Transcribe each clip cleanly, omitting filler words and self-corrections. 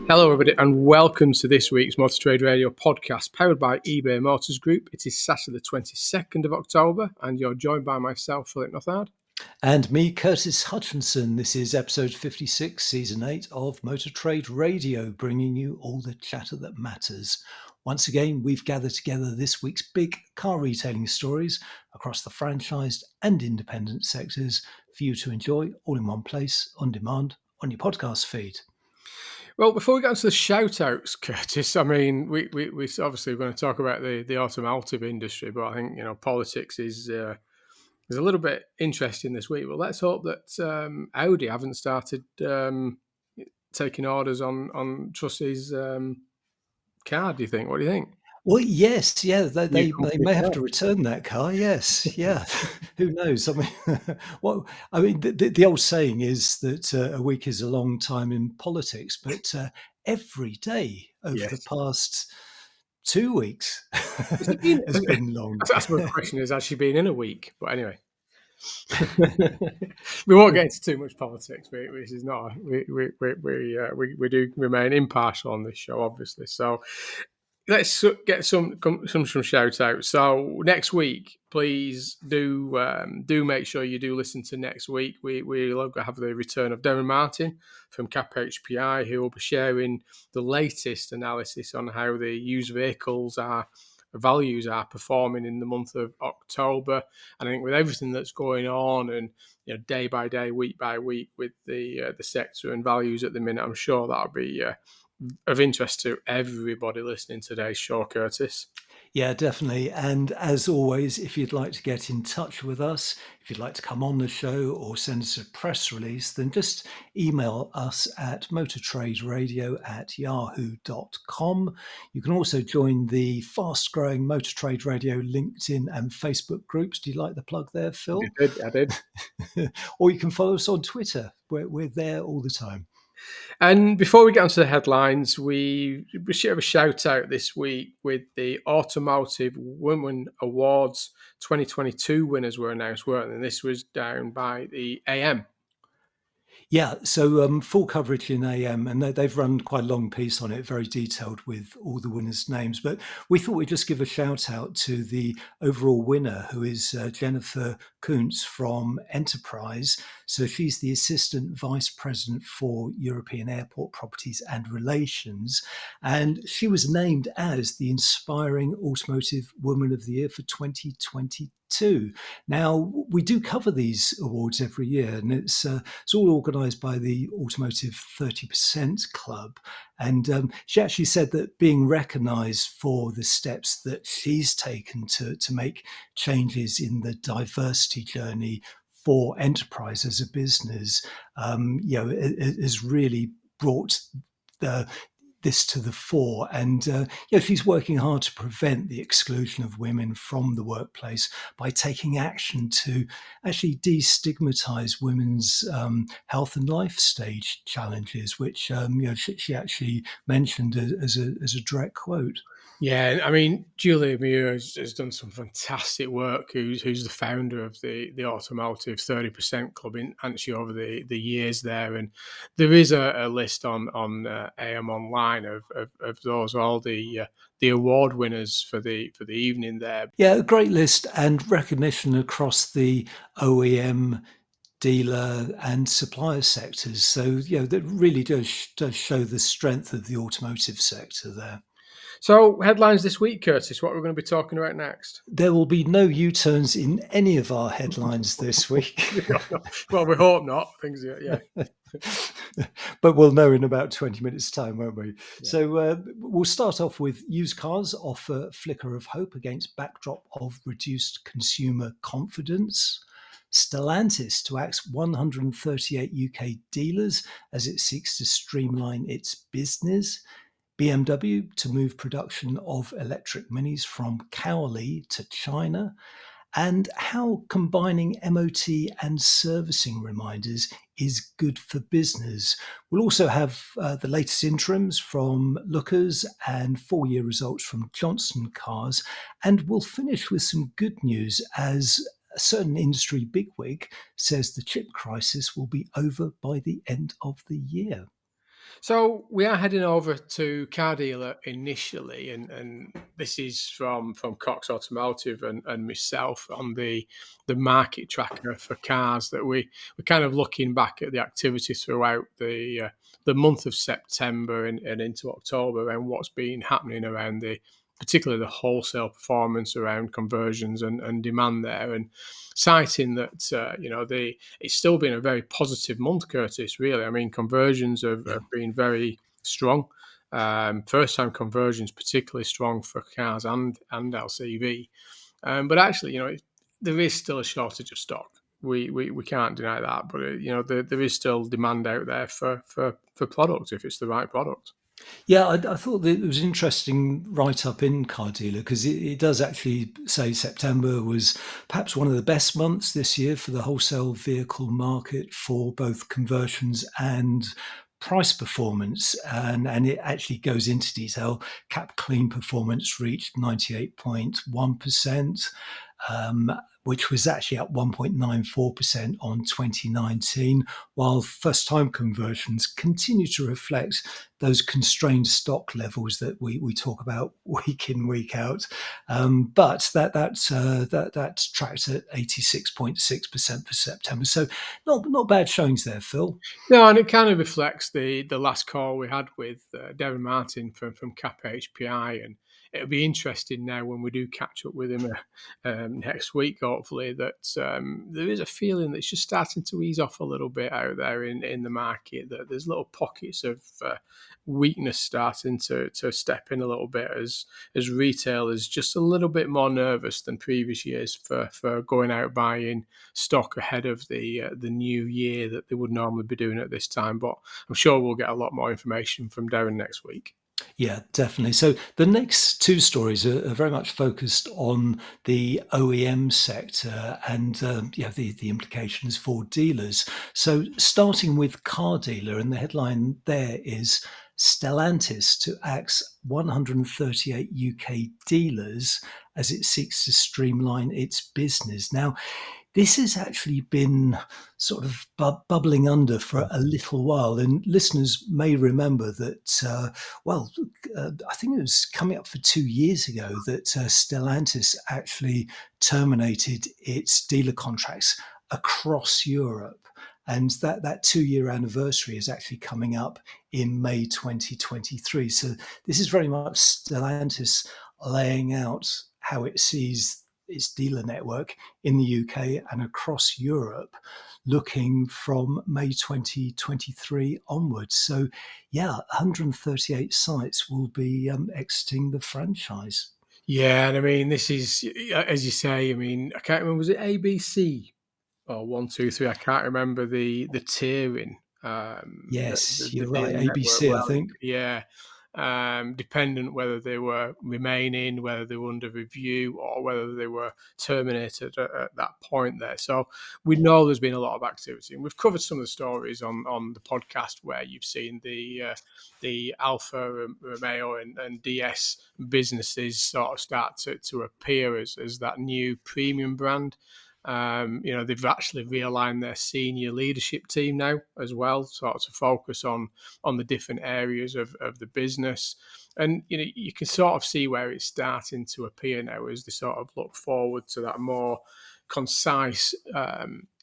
Hello, everybody, and welcome to this week's Motor Trade Radio podcast, powered by eBay Motors Group. It is Saturday, the 22nd of October, and you're joined by myself, Philip Nothard. And me, Curtis Hutchinson. This is episode 56, season 8 of Motor Trade Radio, bringing you all the chatter that matters. Once again, we've gathered together this week's big car retailing stories across the franchised and independent sectors for you to enjoy all in one place, on demand, on your podcast feed. Well, before we get into the shout-outs, Curtis, I mean, we obviously going to talk about the automotive industry, but I think, politics is a little bit interesting this week. Well, let's hope that Audi haven't started taking orders on Truss's car, do you think? What do you think? Well, yes, yeah, they may have to return that car. Yes, yeah. Who knows? I mean, the old saying is that a week is a long time in politics, but every day over the past 2 weeks has been long. That's my question: has actually been in a week? But anyway. We won't get into too much politics. This is not. We do remain impartial on this show, obviously. So let's get some shout outs. So next week, please do make sure you do listen to next week. We'll have the return of Darren Martin from CAP HPI, who will be sharing the latest analysis on how the used vehicles values are performing in the month of October. And I think with everything that's going on and day by day, week by week with the sector and values at the minute, I'm sure that'll be of interest to everybody listening to today's show, Curtis. Yeah, definitely. And as always, if you'd like to get in touch with us, if you'd like to come on the show or send us a press release, then just email us at motortraderadio@yahoo.com. You can also join the fast-growing Motor Trade Radio LinkedIn and Facebook groups. Do you like the plug there, Phil? I did. Or you can follow us on Twitter. We're there all the time. And before we get onto the headlines, we should have a shout out this week with the Automotive Women Awards 2022 winners were announced, weren't they? And this was down by the AM. Yeah, so full coverage in AM, and they've run quite a long piece on it, very detailed with all the winners' names. But we thought we'd just give a shout out to the overall winner, who is Jennifer Kuntz from Enterprise. So she's the Assistant Vice President for European Airport Properties and Relations. And she was named as the Inspiring Automotive Woman of the Year for 2022. Now, we do cover these awards every year, and it's all organised by the Automotive 30% Club. And she actually said that being recognised for the steps that she's taken to make changes in the diversity journey for enterprise as a business, it has really brought this to the fore. And she's working hard to prevent the exclusion of women from the workplace by taking action to actually destigmatize women's health and life stage challenges, which she actually mentioned as a direct quote. Yeah, I mean, Julia Muir has done some fantastic work, who's the founder of the Automotive 30% Club, hasn't she, over the years there. And there is a list on AM Online of those, all the award winners for the evening there. Yeah, a great list and recognition across the OEM, dealer and supplier sectors. So, that really does show the strength of the automotive sector there. So, headlines this week, Curtis, what we're going to be talking about next? There will be no U-turns in any of our headlines this week. Well, we hope not. Things, yeah. But we'll know in about 20 minutes' time, won't we? Yeah. So we'll start off with used cars offer flicker of hope against backdrop of reduced consumer confidence. Stellantis to axe 138 UK dealers as it seeks to streamline its business. BMW to move production of electric minis from Cowley to China. and how combining MOT and servicing reminders is good for business. We'll also have the latest interims from Lookers and 4-year results from Johnson Cars. And we'll finish with some good news as a certain industry bigwig says the chip crisis will be over by the end of the year. So we are heading over to car dealer initially, and this is from Cox Automotive and myself on the market tracker for cars that we're kind of looking back at the activity throughout the month of September and into October and what's been happening around particularly the wholesale performance around conversions and demand there, and citing that it's still been a very positive month, Curtis. Really, I mean, conversions Yeah. have been very strong. First time conversions particularly strong for cars and LCV. But actually, there is still a shortage of stock. We can't deny that. But there is still demand out there for product if it's the right product. Yeah, I thought that it was an interesting write up in Car Dealer because it does actually say September was perhaps one of the best months this year for the wholesale vehicle market for both conversions and price performance. And it actually goes into detail. Cap clean performance reached 98.1%. Um, which was actually at 1.94% on 2019, while first time conversions continue to reflect those constrained stock levels that we talk about week in, week out. But that's tracked at 86.6% for September. So not bad showings there, Phil. No, and it kind of reflects the last call we had with Darren Martin from Cap HPI, and it'll be interesting now when we do catch up with him next week, hopefully, that there is a feeling that it's just starting to ease off a little bit out there in the market, that there's little pockets of weakness starting to step in a little bit as retail is just a little bit more nervous than previous years for going out buying stock ahead of the new year that they would normally be doing at this time. But I'm sure we'll get a lot more information from Darren next week. Yeah, definitely. So the next two stories are very much focused on the OEM sector and the implications for dealers. So starting with car dealer, and the headline there is Stellantis to axe 138 UK dealers as it seeks to streamline its business. Now, this has actually been sort of bubbling under for a little while, and listeners may remember that. I think it was coming up for 2 years ago that Stellantis actually terminated its dealer contracts across Europe. And that 2 year anniversary is actually coming up in May 2023. So this is very much Stellantis laying out how it sees its dealer network in the UK and across Europe looking from May 2023 onwards. So, yeah, 138 sites will be exiting the franchise. Yeah, and I mean, this is as you say. I mean, I can't remember, was it ABC or 1, 2, 3? I can't remember the tiering that Yes, the you're right. dealer network. ABC, I Well, think. yeah, dependent whether they were remaining, whether they were under review, or whether they were terminated at that point there. So we know there's been a lot of activity, and we've covered some of the stories on the podcast where you've seen the Alfa Romeo and DS businesses sort of start to appear as that new premium brand. They've actually realigned their senior leadership team now as well, sort of to focus on the different areas of the business. And you can sort of see where it's starting to appear now as they sort of look forward to that more concise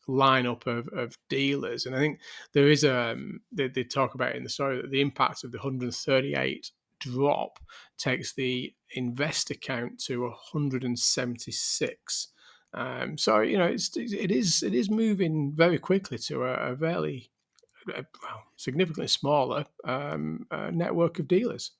lineup of dealers. And I think there is they talk about in the story that the impact of the 138 drop takes the investor count to 176. So it is moving very quickly to a fairly significantly smaller network of dealers.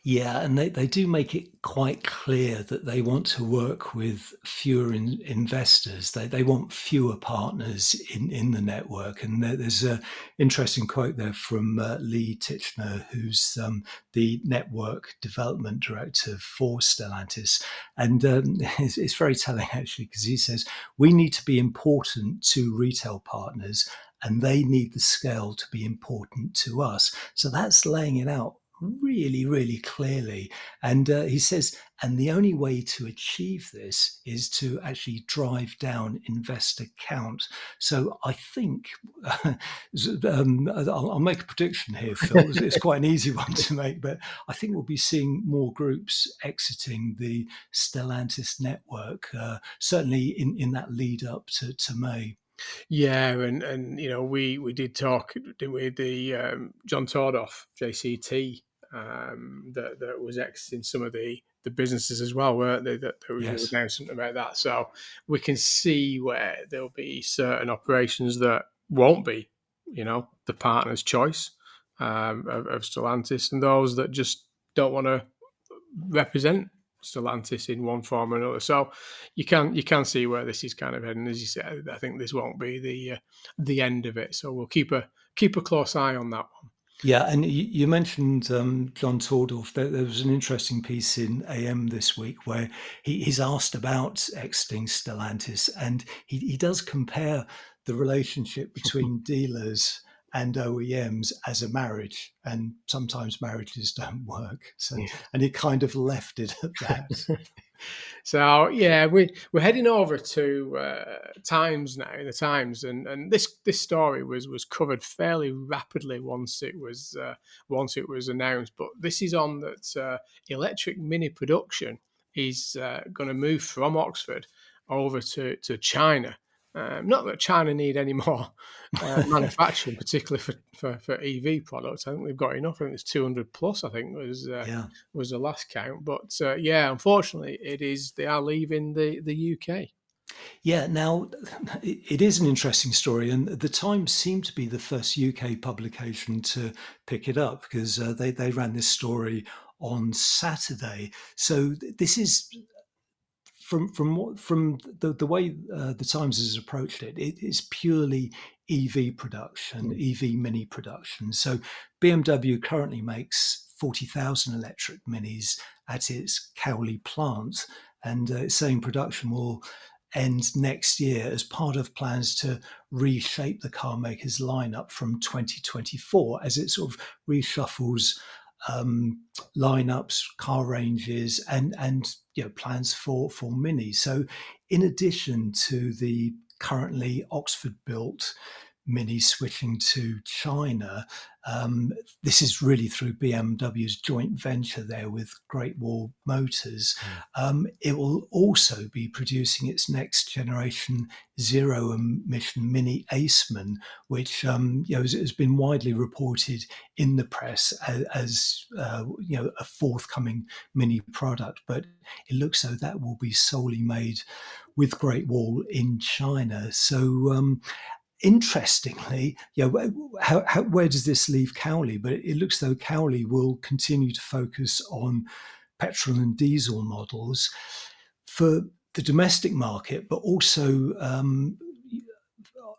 Yeah, and they do make it quite clear that they want to work with fewer investors. They want fewer partners in the network. And there's an interesting quote there from Lee Titchener, who's the network development director for Stellantis. And it's very telling, actually, because he says, we need to be important to retail partners and they need the scale to be important to us. So that's laying it out really, really clearly. And he says, and the only way to achieve this is to actually drive down investor count. So I think I'll make a prediction here, Phil. It's quite an easy one to make, but I think we'll be seeing more groups exiting the Stellantis network, certainly in that lead up to May. Yeah, and we did talk, didn't we? The John Tordoff, JCT, that was exiting some of the businesses as well, weren't they? That there was an Yes. announcement about that. So we can see where there'll be certain operations that won't be, the partner's choice of Stellantis, and those that just don't want to represent Stellantis in one form or another. So you can see where this is kind of heading. As you said, I think this won't be the end of it. So we'll keep a close eye on that one. Yeah, and you mentioned John Tordorf. There was an interesting piece in AM this week where he's asked about exiting Stellantis, and he does compare the relationship between dealers and OEMs as a marriage, and sometimes marriages don't work. So, Yeah. and he kind of left it at that. So yeah, we're heading over to Times now, the Times, and this story was covered fairly rapidly once it was announced. But this is on that electric mini production is going to move from Oxford over to China. Not that China need any more manufacturing, particularly for EV products. I think they've got enough. I think it's 200 plus. I think Yeah. was the last count. But yeah, unfortunately, they are leaving the UK. Yeah, now it is an interesting story, and the Times seemed to be the first UK publication to pick it up because they ran this story on Saturday. So this is from the way the Times has approached it. It is purely EV production, Mm. EV mini production. So BMW currently makes 40,000 electric minis at its Cowley plant, and it's saying production will end next year as part of plans to reshape the car makers lineup from 2024 as it sort of reshuffles um, lineups, car ranges, and plans for Mini. So, in addition to the currently Oxford built Mini switching to China, this is really through BMW's joint venture there with Great Wall Motors. Mm. It will also be producing its next generation zero emission Mini Aceman, which has been widely reported in the press as a forthcoming Mini product. But it looks though that will be solely made with Great Wall in China. So interestingly, where does this leave Cowley? But it looks though Cowley will continue to focus on petrol and diesel models for the domestic market, but also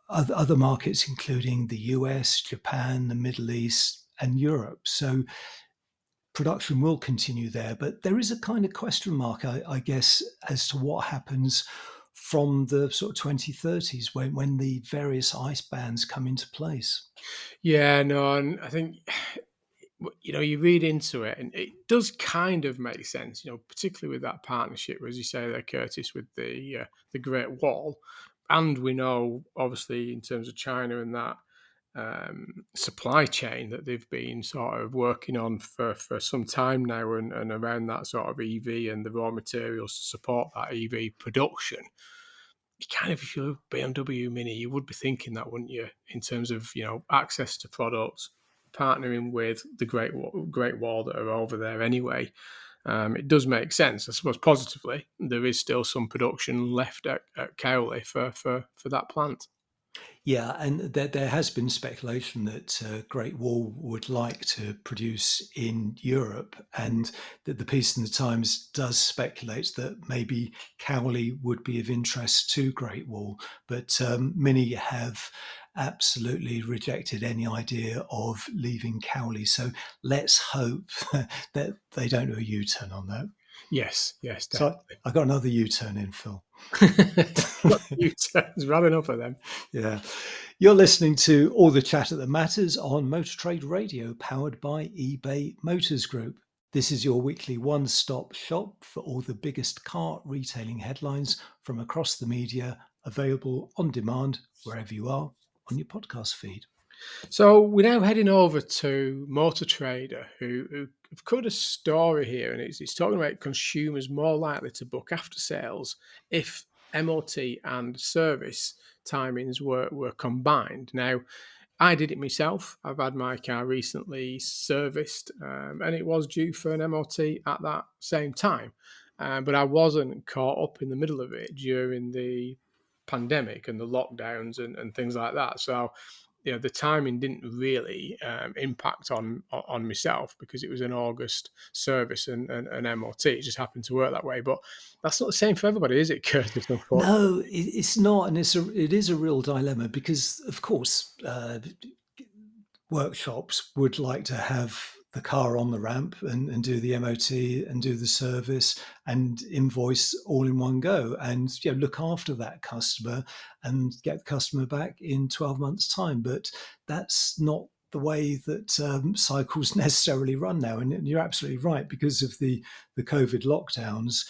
other markets, including the US, Japan, the Middle East, and Europe. So production will continue there, but there is a kind of question mark, I guess, as to what happens from the sort of 2030s when the various ICE bans come into place. Yeah, no, and I think you read into it, and it does kind of make sense. Particularly with that partnership, as you say there, Curtis, with the Great Wall, and we know obviously in terms of China and that supply chain that they've been sort of working on for some time now, and around that sort of EV and the raw materials to support that EV production. You kind of, if you're BMW Mini, you would be thinking that, wouldn't you, in terms of access to products, partnering with the Great Wall that are over there anyway. It does make sense, I suppose. Positively, there is still some production left at Cowley for that plant. Yeah, and there has been speculation that Great Wall would like to produce in Europe, and that the piece in the Times does speculate that maybe Cowley would be of interest to Great Wall, but many have absolutely rejected any idea of leaving Cowley. So let's hope that they don't do a U-turn on that. Yes, yes, So definitely. I got another U-turn in, Phil. Got U-turns, rather enough of them. Yeah. You're listening to All the Chatter That Matters on Motor Trade Radio, powered by eBay Motors Group. This is your weekly one stop shop for all the biggest car retailing headlines from across the media, available on demand wherever you are on your podcast feed. So we're now heading over to Motor Trader, who have covered a story here, and it's talking about consumers more likely to book after sales if MOT and service timings were combined. Now, I did it myself. I've had my car recently serviced, and it was due for an MOT at that same time, but I wasn't caught up in the middle of it during the pandemic and the lockdowns and things like that. So the timing didn't really impact on myself because it was an August service and an MOT. It just happened to work that way. But that's not the same for everybody, is it, Curtis? Unfortunately. No, it's not, and it is a real dilemma because, of course, workshops would like to have the car on the ramp and do the MOT and do the service and invoice all in one go, and look after that customer and get the customer back in 12 months' time. But that's not the way that cycles necessarily run now. And you're absolutely right, because of the COVID lockdowns,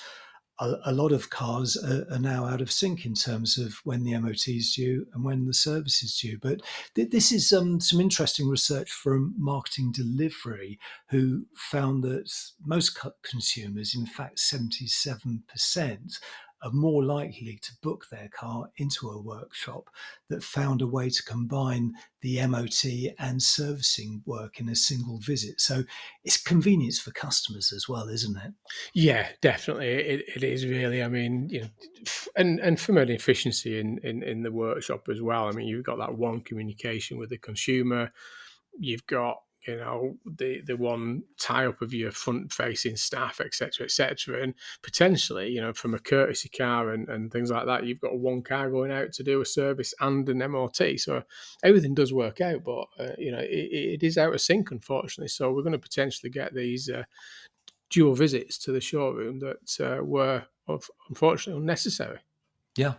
a lot of cars are now out of sync in terms of when the MOT is due and when the service is due. But this is some interesting research from Marketing Delivery, who found that most consumers, in fact 77%, are more likely to book their car into a workshop that found a way to combine the MOT and servicing work in a single visit. So it's convenience for customers as well, isn't it? Yeah, definitely. It is really. I mean, and from an efficiency in the workshop as well. I mean, you've got that one communication with the consumer. You've got the one tie up of your front facing staff, etc., etc., and potentially from a courtesy car and things like that, you've got one car going out to do a service and an MOT. So everything does work out, but it is out of sync, unfortunately. So we're going to potentially get these dual visits to the showroom that were unfortunately unnecessary. Yeah.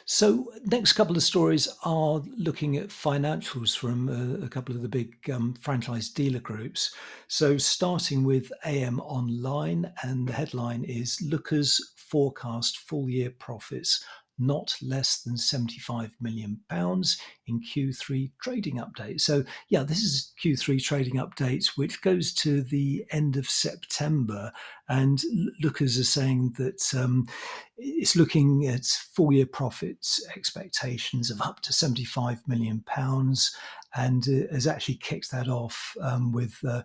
So next couple of stories are looking at financials from a couple of the big franchise dealer groups. So starting with AM Online, and the headline is Lookers forecast full year profits not less than £75 million in Q3 trading update. So yeah, this is Q3 trading update, which goes to the end of September, and Lookers are saying that it's looking at full year profits expectations of up to £75 million, and has actually kicked that off with a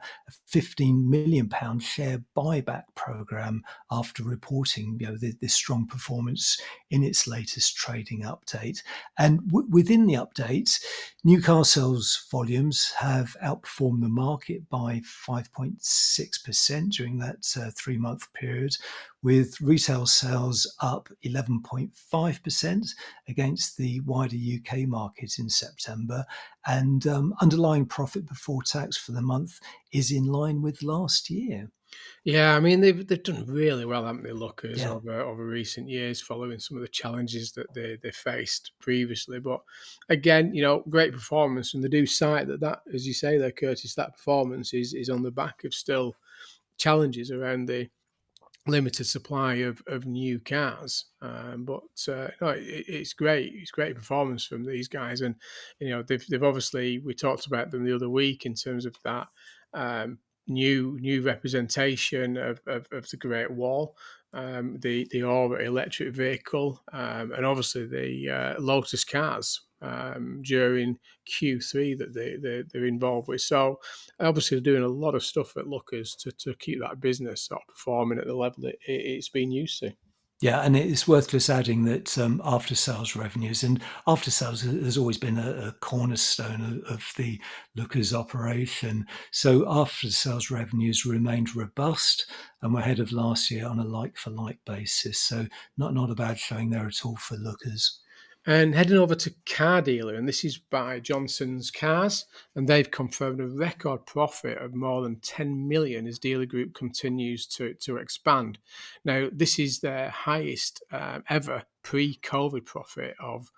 £15 million share buyback program after reporting this strong performance in its latest trading update. And within the update, new car sales volumes have outperformed the market by 5.6% during that 3-month period, with retail sales up 11.5% against the wider UK market in September. And underlying profit before tax for the month is in line with last year. Yeah, I mean they've done really well, haven't they, Lookers, Yeah. over recent years, following some of the challenges that they faced previously. But again, great performance, and they do cite that as you say there, Curtis, that performance is on the back of still challenges around the limited supply of new cars. But no, it's great. It's great performance from these guys, and they've obviously, we talked about them the other week in terms of that new representation of the Great Wall. The Aura electric vehicle, and obviously the Lotus cars during Q3 that they're involved with. So obviously they're doing a lot of stuff at Lookers to keep that business sort of performing at the level it's been used to. Yeah, and it's worth just adding that after sales revenues and after sales has always been a cornerstone of the Lookers operation. So after sales revenues remained robust and were ahead of last year on a like for like basis. So not a bad showing there at all for Lookers. And heading over to car dealer, and this is by Johnson's Cars, and they've confirmed a record profit of more than 10 million as dealer group continues to expand. Now, this is their highest ever pre-COVID profit of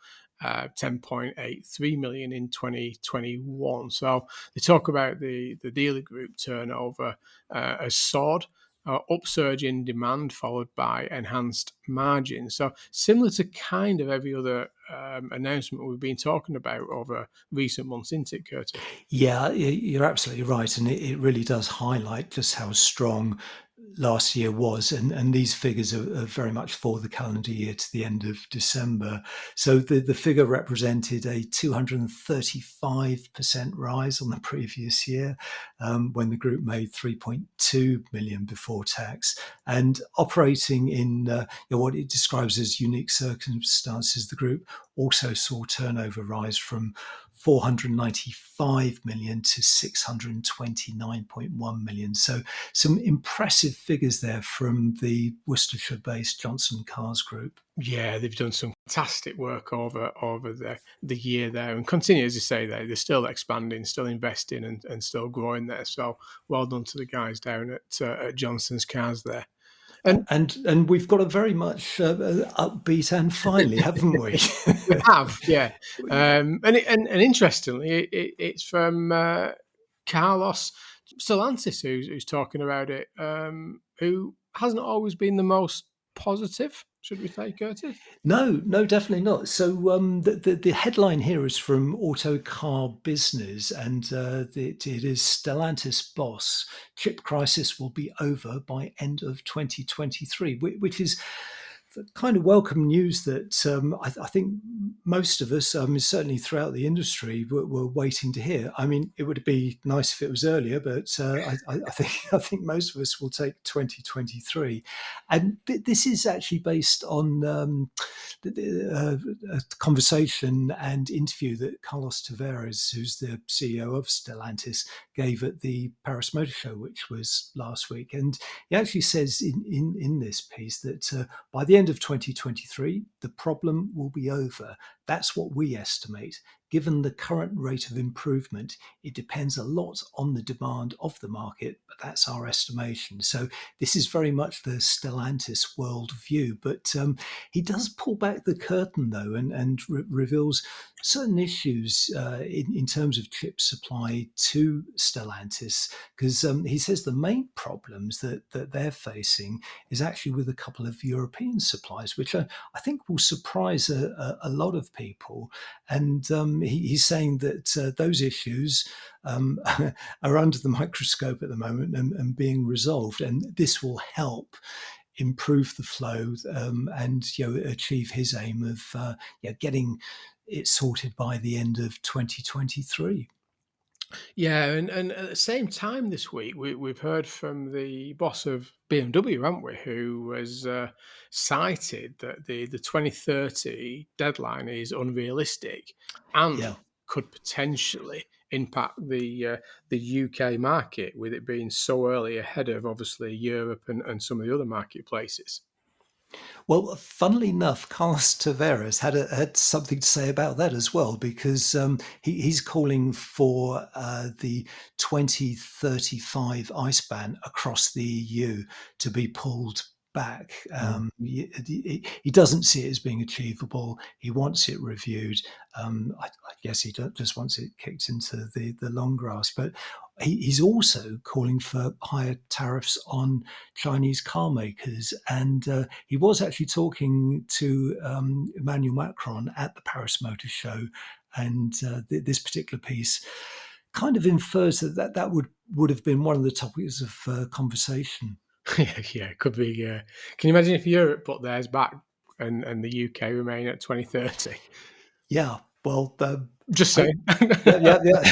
10.83 million in 2021. So they talk about the dealer group turnover as soared, upsurge in demand followed by enhanced margins. So similar to kind of every other announcement we've been talking about over recent months, isn't it, Curtis? Yeah, you're absolutely right, and it really does highlight just how strong last year was, and these figures are very much for the calendar year to the end of December. So the figure represented a 235% rise on the previous year, when the group made 3.2 million before tax, and operating in what it describes as unique circumstances. The group also saw turnover rise from 495 million to 629.1 million. So some impressive figures there from the Worcestershire-based Johnson Cars Group. Yeah, they've done some fantastic work over the year there, and continue as you say they're still expanding, still investing, and still growing there. So well done to the guys down at Johnson's Cars there. And And we've got a very much upbeat and finally, haven't we? we have, yeah. And interestingly, it's from Carlos Stellantis who's talking about it, who hasn't always been the most positive, should we say, Curtis? No, no, definitely not. So the headline here is from Auto Car Business, and it is Stellantis boss: chip crisis will be over by end of 2023, which is the kind of welcome news that I think most of us, certainly throughout the industry, were waiting to hear. I mean, it would be nice if it was earlier, but I think I think most of us will take 2023, and this is actually based on a conversation and interview that Carlos Tavares, who's the CEO of Stellantis, gave at the Paris Motor Show, which was last week, and he actually says in this piece that by the end of 2023, the problem will be over. That's what we estimate. Given the current rate of improvement, it depends a lot on the demand of the market, but that's our estimation. So this is very much the Stellantis worldview. But he does pull back the curtain, though, and reveals certain issues in terms of chip supply to Stellantis, because he says the main problems that they're facing is actually with a couple of European suppliers, which I think will surprise a lot of people. And he's saying that those issues are under the microscope at the moment and being resolved, and this will help improve the flow and achieve his aim of getting it sorted by the end of 2023. Yeah, and at the same time this week, we've heard from the boss of BMW, haven't we, who has cited that the 2030 deadline is unrealistic Yeah. and could potentially impact the UK market, with it being so early ahead of obviously Europe and some of the other marketplaces. Well, funnily enough, Carlos Tavares had something to say about that as well, because he's calling for the 2035 ICE ban across the EU to be pulled back. He doesn't see it as being achievable. He wants it reviewed. I guess he just wants it kicked into the long grass. But he's also calling for higher tariffs on Chinese car makers. And he was actually talking to Emmanuel Macron at the Paris Motor Show. And this particular piece kind of infers that would have been one of the topics of conversation. Yeah, it could be. Can you imagine if Europe put theirs back and the UK remain at 2030? Yeah, well, Just I, saying. yeah, yeah, yeah.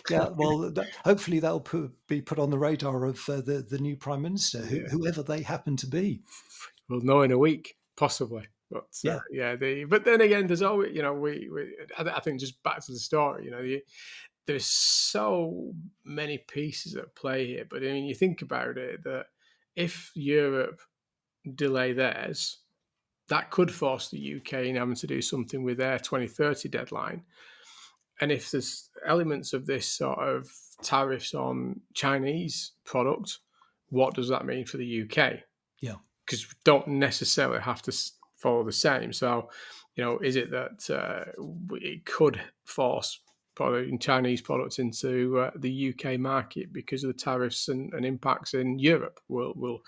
Yeah, well, hopefully that'll be put on the radar of the new prime minister, Yeah, whoever they happen to be. we'll know in a week, possibly. But Yeah. yeah, but then again, there's always, I think just back to the story, there's so many pieces at play here. But I mean, you think about it, that if Europe delay theirs, that could force the UK in having to do something with their 2030 deadline. And if there's elements of this sort of tariffs on Chinese product, what does that mean for the UK? Yeah. Because we don't necessarily have to follow the same. So, is it that it could force Chinese products into the UK market because of the tariffs and impacts in Europe? We'll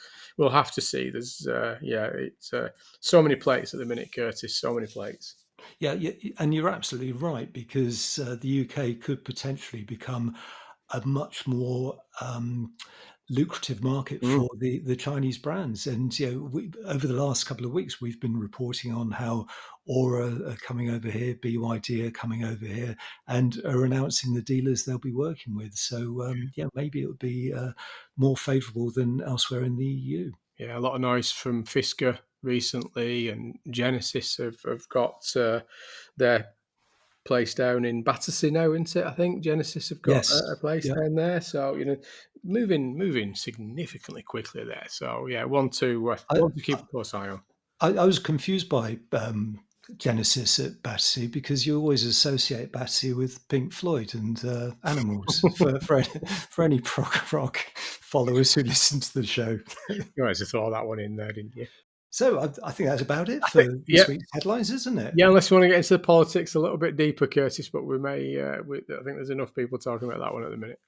have to see. There's it's so many plates at the minute, Curtis. So many plates. Yeah, yeah, and you're absolutely right, because the UK could potentially become a much more lucrative market Mm. for the Chinese brands. And over the last couple of weeks, we've been reporting on how Aura are coming over here, BYD are coming over here, and are announcing the dealers they'll be working with. So yeah, maybe it would be more favourable than elsewhere in the EU. Yeah, a lot of noise from Fisker recently, and Genesis have got their place down in Battersea now, isn't it? I think Genesis have got Yes. a place Yeah. down there, so moving significantly quickly there. So yeah, I, one to keep a close eye on. I was confused by Genesis at Battersea, because you always associate Battersea with Pink Floyd and Animals for any prog rock followers who listen to the show. You wanted to throw that one in there, didn't you? So I think that's about it I for think, this yeah, week's headlines, isn't it? yeah. Unless you want to get into the politics a little bit deeper, Curtis, but I think there's enough people talking about that one at the minute.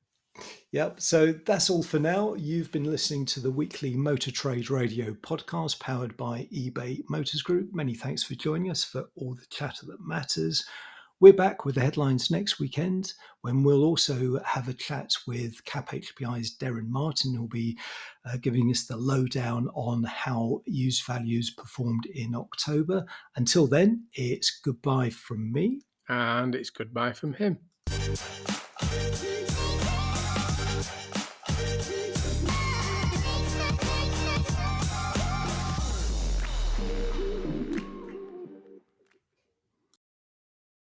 Yep. So that's all for now. You've been listening to the weekly Motor Trade Radio podcast powered by eBay Motors Group. Many thanks for joining us for all the chatter that matters. We're back with the headlines next weekend, when we'll also have a chat with Cap HPI's Darren Martin, who'll be giving us the lowdown on how used values performed in October. Until then, it's goodbye from me. And it's goodbye from him.